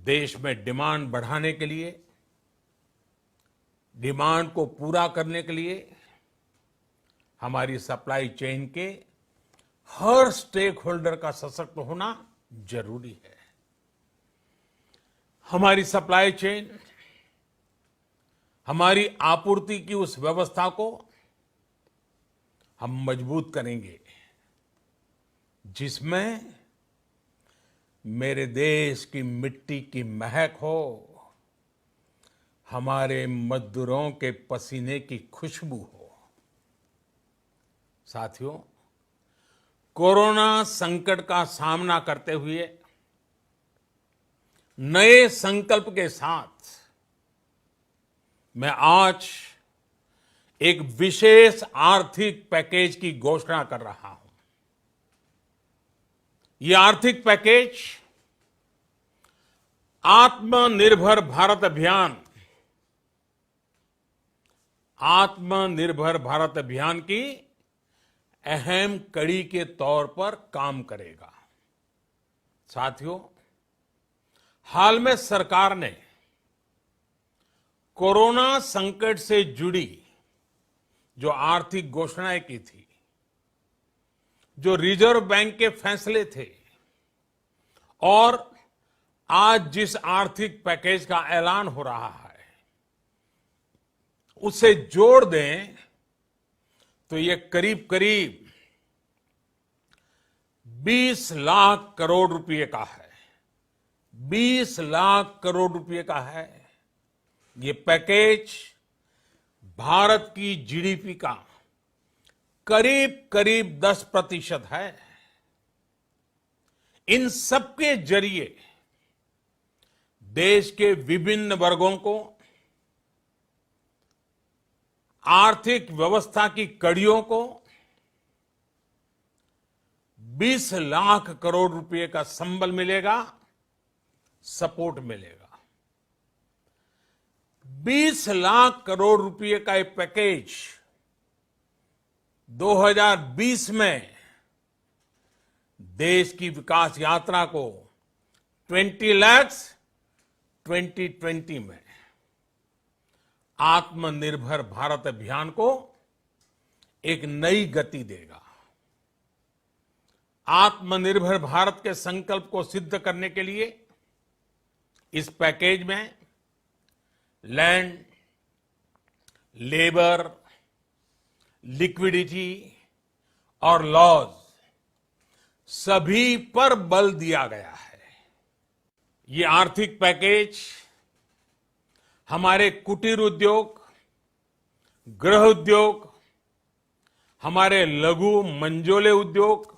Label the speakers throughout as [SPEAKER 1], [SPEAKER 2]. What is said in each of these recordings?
[SPEAKER 1] देश में डिमांड बढ़ाने के लिए, डिमांड को पूरा करने के लिए हमारी सप्लाई चेन के हर स्टेक होल्डर का सशक्त होना जरूरी है। हमारी सप्लाई चेन, हमारी आपूर्ति की उस व्यवस्था को हम मजबूत करेंगे जिसमें मेरे देश की मिट्टी की महक हो, हमारे मजदूरों के पसीने की खुशबू हो। साथियों, कोरोना संकट का सामना करते हुए नए संकल्प के साथ मैं आज एक विशेष आर्थिक पैकेज की घोषणा कर रहा हूं। ये आर्थिक पैकेज आत्मनिर्भर भारत अभियान, आत्मनिर्भर भारत अभियान की अहम कड़ी के तौर पर काम करेगा। साथियों, हाल में सरकार ने कोरोना संकट से जुड़ी जो आर्थिक घोषणाएं की थी, जो रिजर्व बैंक के फैसले थे और आज जिस आर्थिक पैकेज का ऐलान हो रहा है, उसे जोड़ दें तो ये करीब करीब 20 लाख करोड़ रुपए का है। 20 लाख करोड़ रुपए का है। ये पैकेज भारत की जीडीपी का करीब करीब 10% है। इन सबके जरिए देश के विभिन्न वर्गों को आर्थिक व्यवस्था की कड़ियों को 20 लाख करोड़ रुपए का संबल मिलेगा, सपोर्ट मिलेगा। 20 लाख करोड़ रुपए का ये पैकेज 2020 में देश की विकास यात्रा को 20 लाख 2020 में आत्मनिर्भर भारत अभियान को एक नई गति देगा। आत्मनिर्भर भारत के संकल्प को सिद्ध करने के लिए इस पैकेज में लैंड, लेबर, लिक्विडिटी और लॉज सभी पर बल दिया गया है। ये आर्थिक पैकेज हमारे कुटीर उद्योग, गृह उद्योग, हमारे लघु मंझोले उद्योग,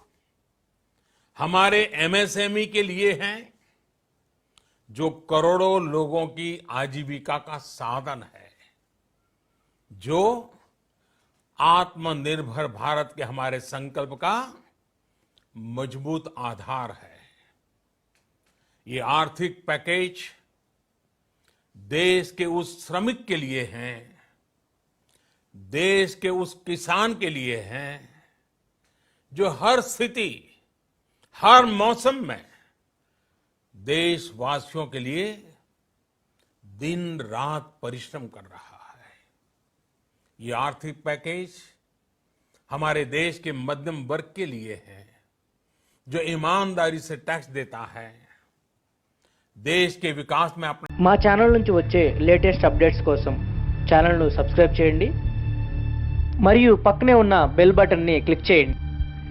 [SPEAKER 1] हमारे एमएसएमई के लिए हैं, जो करोड़ों लोगों की आजीविका का साधन है, जो आत्मनिर्भर भारत के हमारे संकल्प का मजबूत आधार है। ये आर्थिक पैकेज देश के उस श्रमिक के लिए हैं, देश के उस किसान के लिए हैं, जो हर स्थिति, हर मौसम में देशवासियों के लिए दिन रात परिश्रम कर रहा है। ये आर्थिक पैकेज हमारे देश के मध्यम वर्ग के लिए है, जो ईमानदारी से टैक्स देता है, देश के विकास में अपना।
[SPEAKER 2] మా ఛానల్ నుంచి వచ్చే లేటెస్ట్ అప్డేట్స్ కోసం ఛానల్ను సబ్స్క్రైబ్ చేయండి మరియు పక్కనే ఉన్న బెల్ బటన్ని క్లిక్ చేయండి।